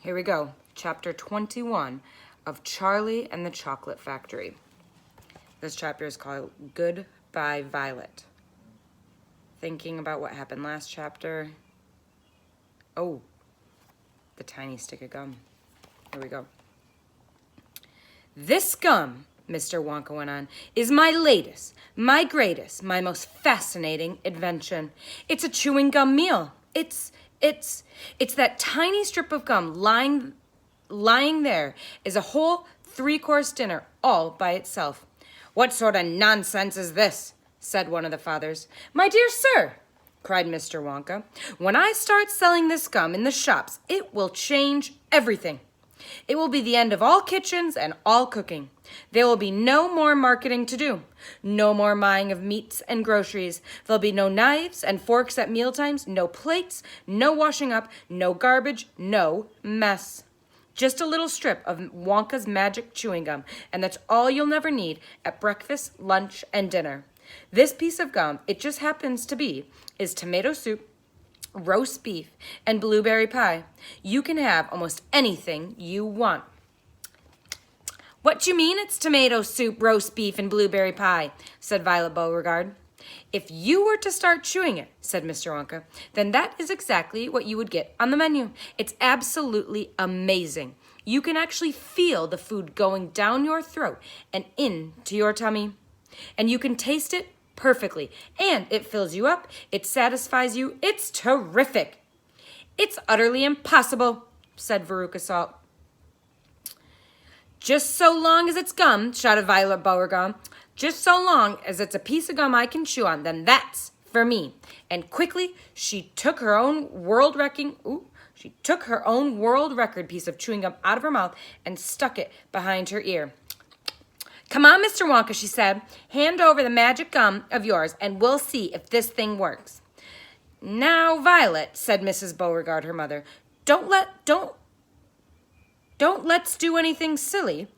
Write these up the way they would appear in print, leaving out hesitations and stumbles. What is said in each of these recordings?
Here we go. Chapter 21 of Charlie and the Chocolate Factory. This chapter is called Goodbye, Violet. Thinking about what happened last chapter. Oh, the tiny stick of gum. Here we go. This gum, Mr. Wonka went on, is my latest, my greatest, my most fascinating invention. It's a chewing gum meal. It's that tiny strip of gum lying there is a whole 3-course dinner all by itself. What sort of nonsense is this? Said one of the fathers. My dear sir, cried Mr. Wonka, when I start selling this gum in the shops, it will change everything. It will be the end of all kitchens and all cooking. There will be no more marketing to do. No more buying of meats and groceries. There'll be no knives and forks at mealtimes, no plates, no washing up, no garbage, no mess. Just a little strip of Wonka's magic chewing gum, and that's all you'll never need at breakfast, lunch, and dinner. This piece of gum, it just happens to be, is tomato soup, roast beef, and blueberry pie. You can have almost anything you want. What do you mean it's tomato soup, roast beef, and blueberry pie? Said Violet Beauregarde. If you were to start chewing it, said Mr. Wonka, then that is exactly what you would get on the menu. It's absolutely amazing. You can actually feel the food going down your throat and into your tummy. And you can taste it perfectly. And it fills you up. It satisfies you. It's terrific. It's utterly impossible, said Veruca Salt. Just so long as it's gum, shouted Violet Beauregarde. Just so long as it's a piece of gum I can chew on, then that's for me. And quickly, she took her own world record piece of chewing gum out of her mouth and stuck it behind her ear. Come on, Mr. Wonka, she said. Hand over the magic gum of yours, and we'll see if this thing works. Now, Violet, said Mrs. Beauregarde, her mother, don't let's do anything silly.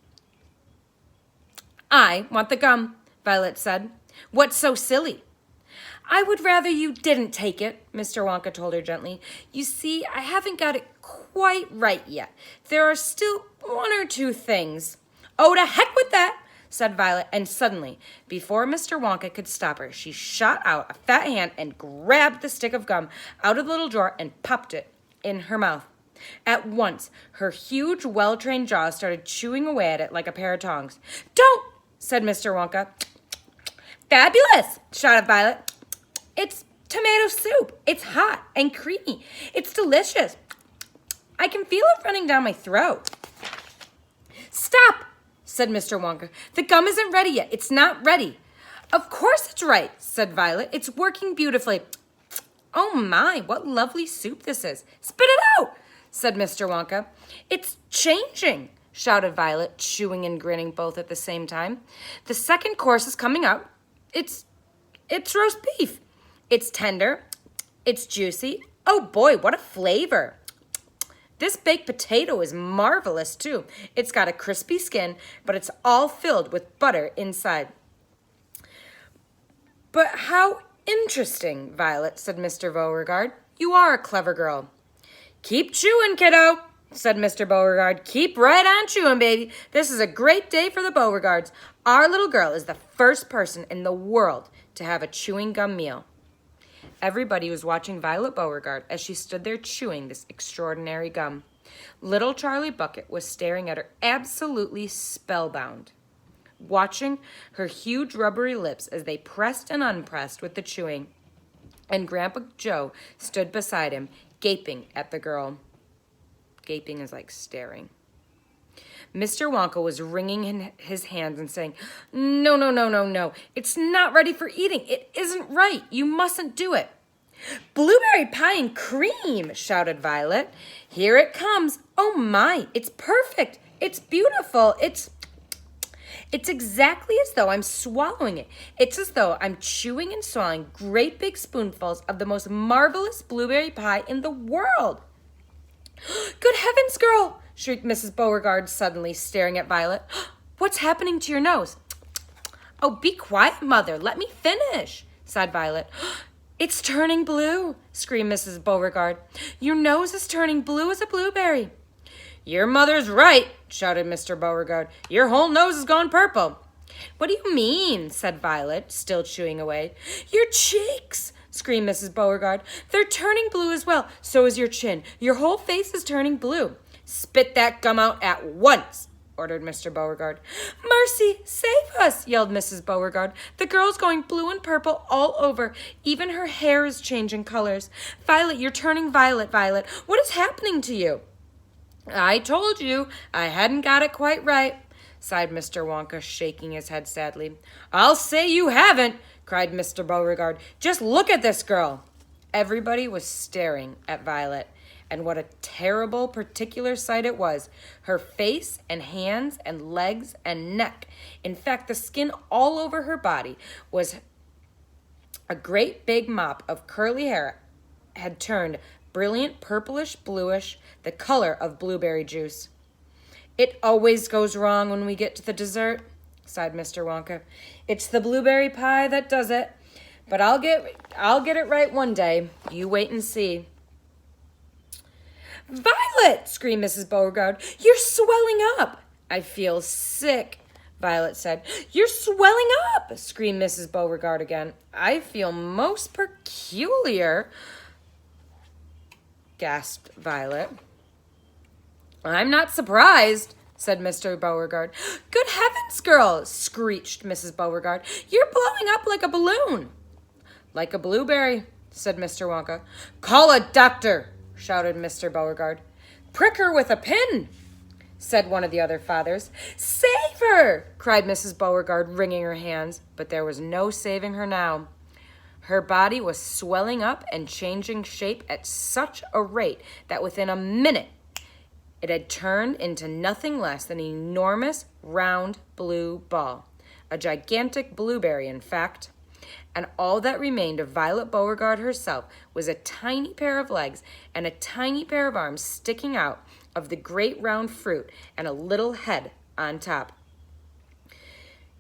I want the gum, Violet said. What's so silly? I would rather you didn't take it, Mr. Wonka told her gently. You see, I haven't got it quite right yet. There are still 1 or 2 things. Oh, to heck with that, said Violet, and suddenly, before Mr. Wonka could stop her, she shot out a fat hand and grabbed the stick of gum out of the little drawer and popped it in her mouth. At once, her huge, well-trained jaws started chewing away at it like a pair of tongs. Don't, said Mr. Wonka. Fabulous, shouted Violet. It's tomato soup. It's hot and creamy. It's delicious. I can feel it running down my throat. Stop, said Mr. Wonka. The gum isn't ready yet. It's not ready. Of course it's right, said Violet. It's working beautifully. Oh my, what lovely soup this is. Spit it out, said Mr. Wonka. It's changing, shouted Violet, chewing and grinning both at the same time. The second course is coming up. It's roast beef. It's tender. It's juicy. Oh boy, what a flavor. This baked potato is marvelous too. It's got a crispy skin, but it's all filled with butter inside. But how interesting, Violet, said Mr. Beauregarde. You are a clever girl. Keep chewing, kiddo, said Mr. Beauregarde. Keep right on chewing, baby. This is a great day for the Beauregardes. Our little girl is the first person in the world to have a chewing gum meal. Everybody was watching Violet Beauregarde as she stood there chewing this extraordinary gum. Little Charlie Bucket was staring at her absolutely spellbound, watching her huge rubbery lips as they pressed and unpressed with the chewing. And Grandpa Joe stood beside him, gaping at the girl. Gaping is like staring. Mr. Wonka was wringing his hands and saying, No. It's not ready for eating. It isn't right. You mustn't do it. Blueberry pie and cream, shouted Violet. Here it comes. Oh my, it's perfect. It's beautiful. It's exactly as though I'm swallowing it. It's as though I'm chewing and swallowing great big spoonfuls of the most marvelous blueberry pie in the world. Good heavens, girl, shrieked Mrs. Beauregarde suddenly, staring at Violet. What's happening to your nose? Oh, be quiet, Mother. Let me finish, sighed Violet. It's turning blue, screamed Mrs. Beauregarde. Your nose is turning blue as a blueberry. Your mother's right, shouted Mr. Beauregard. Your whole nose has gone purple. What do you mean? Said Violet, still chewing away. Your cheeks, screamed Mrs. Beauregard. They're turning blue as well. So is your chin. Your whole face is turning blue. Spit that gum out at once, ordered Mr. Beauregard. Mercy, save us, yelled Mrs. Beauregard. The girl's going blue and purple all over. Even her hair is changing colors. Violet, you're turning violet, Violet. What is happening to you? I told you I hadn't got it quite right, sighed Mr. Wonka, shaking his head sadly. I'll say you haven't, cried Mr. Beauregard. Just look at this girl. Everybody was staring at Violet, and what a terrible particular sight it was. Her face and hands and legs and neck, in fact, the skin all over her body was a great big mop of curly hair had turned brilliant purplish bluish, the color of blueberry juice. It always goes wrong when we get to the dessert, sighed Mr. Wonka. It's the blueberry pie that does it, but I'll get it right one day. You wait and see. Violet, screamed Mrs. Beauregard, you're swelling up. I feel sick, Violet said. You're swelling up, screamed Mrs. Beauregard again. I feel most peculiar, gasped Violet. I'm not surprised, said Mr. Beauregard. Good heavens, girl, screeched Mrs. Beauregard. You're blowing up like a balloon. Like a blueberry, said Mr. Wonka. Call a doctor, shouted Mr. Beauregard. Prick her with a pin, said one of the other fathers. Save her, cried Mrs. Beauregard, wringing her hands, but there was no saving her now. Her body was swelling up and changing shape at such a rate that within a minute it had turned into nothing less than an enormous round blue ball, a gigantic blueberry, in fact. And all that remained of Violet Beauregard herself was a tiny pair of legs and a tiny pair of arms sticking out of the great round fruit and a little head on top.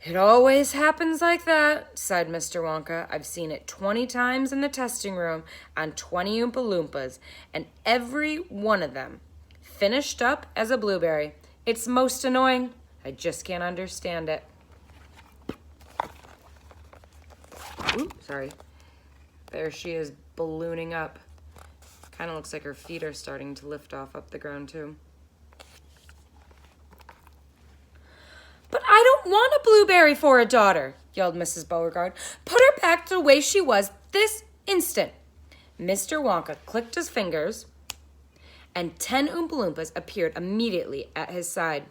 It always happens like that, sighed Mr. Wonka. I've seen it 20 times in the testing room on 20 Oompa Loompas, and every one of them finished up as a blueberry. It's most annoying. I just can't understand it. Oops, sorry. There she is, ballooning up. Kind of looks like her feet are starting to lift off up the ground, too. But I don't want a blueberry for a daughter, yelled Mrs. Beauregard. Put her back to the way she was this instant. Mr. Wonka clicked his fingers, and 10 Oompa Loompas appeared immediately at his side.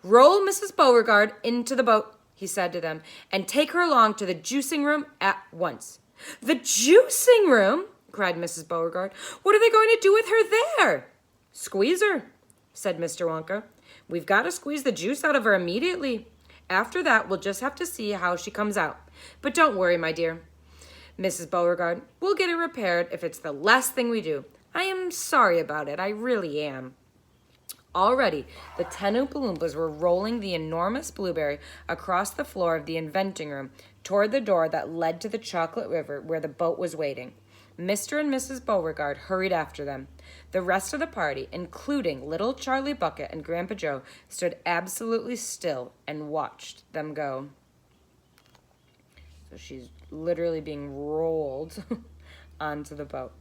Roll Mrs. Beauregard into the boat, he said to them, and take her along to the juicing room at once. The juicing room, cried Mrs. Beauregard. What are they going to do with her there? Squeeze her, said Mr. Wonka. We've got to squeeze the juice out of her immediately. After that, we'll just have to see how she comes out. But don't worry, my dear, Mrs. Beauregard. We'll get it repaired if it's the last thing we do. I am sorry about it. I really am. Already, the 10 Oompa Loompas were rolling the enormous blueberry across the floor of the inventing room toward the door that led to the chocolate river where the boat was waiting. Mr. and Mrs. Beauregard hurried after them. The rest of the party, including little Charlie Bucket and Grandpa Joe, stood absolutely still and watched them go. So she's literally being rolled onto the boat.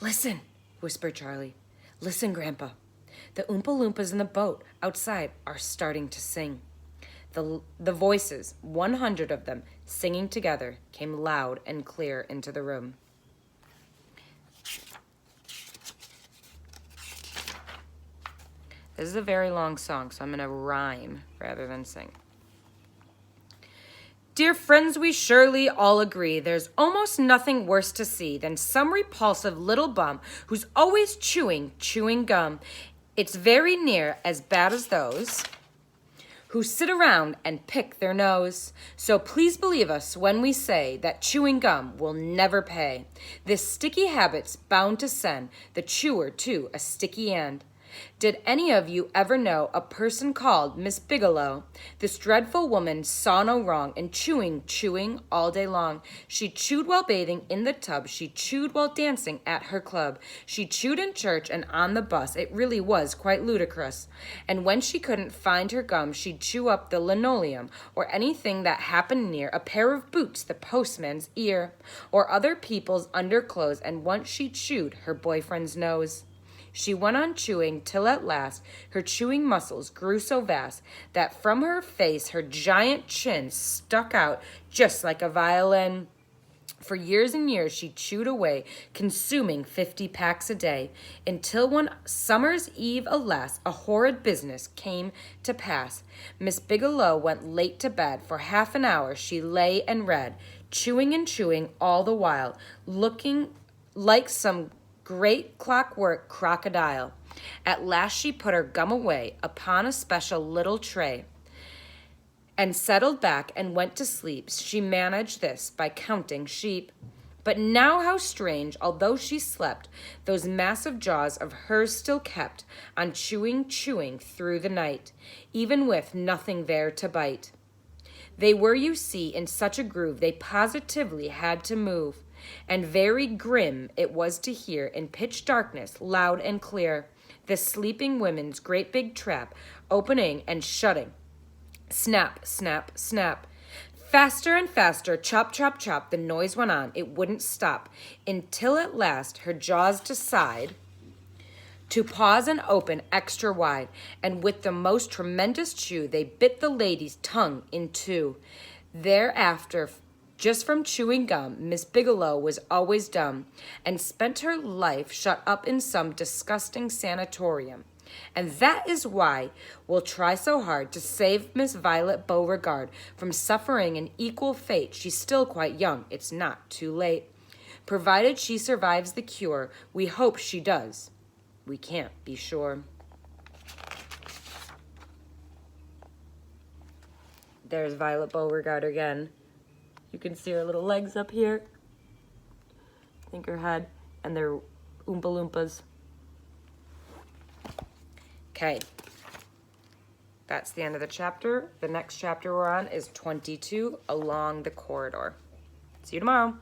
Listen, whispered Charlie. Listen, Grandpa. The Oompa Loompas in the boat outside are starting to sing. The voices, 100 of them, singing together, came loud and clear into the room. This is a very long song, so I'm going to rhyme rather than sing. Dear friends, we surely all agree there's almost nothing worse to see than some repulsive little bum who's always chewing gum. It's very near as bad as those who sit around and pick their nose. So please believe us when we say that chewing gum will never pay. This sticky habit's bound to send the chewer to a sticky end. Did any of you ever know a person called Miss Bigelow? This dreadful woman saw no wrong in chewing all day long. She chewed while bathing in the tub. She chewed while dancing at her club. She chewed in church and on the bus. It really was quite ludicrous. And when she couldn't find her gum, she'd chew up the linoleum or anything that happened near, a pair of boots, the postman's ear, or other people's underclothes, and once she chewed her boyfriend's nose. She went on chewing till at last her chewing muscles grew so vast that from her face her giant chin stuck out just like a violin. For years and years she chewed away, consuming 50 packs a day, until one summer's eve, alas, a horrid business came to pass. Miss Bigelow went late to bed. For half an hour she lay and read, chewing and chewing all the while, looking like some great clockwork crocodile. At last she put her gum away upon a special little tray and settled back and went to sleep. She managed this by counting sheep. But now how strange, although she slept, those massive jaws of hers still kept on chewing through the night, even with nothing there to bite. They were, you see, in such a groove they positively had to move. And very grim it was to hear in pitch darkness, loud and clear, the sleeping women's great big trap opening and shutting. Snap, snap, snap. Faster and faster, chop, chop, chop, the noise went on. It wouldn't stop, until at last her jaws decide to pause and open extra wide, and with the most tremendous chew, they bit the lady's tongue in two. Thereafter, just from chewing gum, Miss Bigelow was always dumb, and spent her life shut up in some disgusting sanatorium. And that is why we'll try so hard to save Miss Violet Beauregard from suffering an equal fate. She's still quite young. It's not too late. Provided she survives the cure, we hope she does. We can't be sure. There's Violet Beauregard again. You can see her little legs up here. I think her head, and they're Oompa Loompas. Okay. That's the end of the chapter. The next chapter we're on is 22, Along the Corridor. See you tomorrow.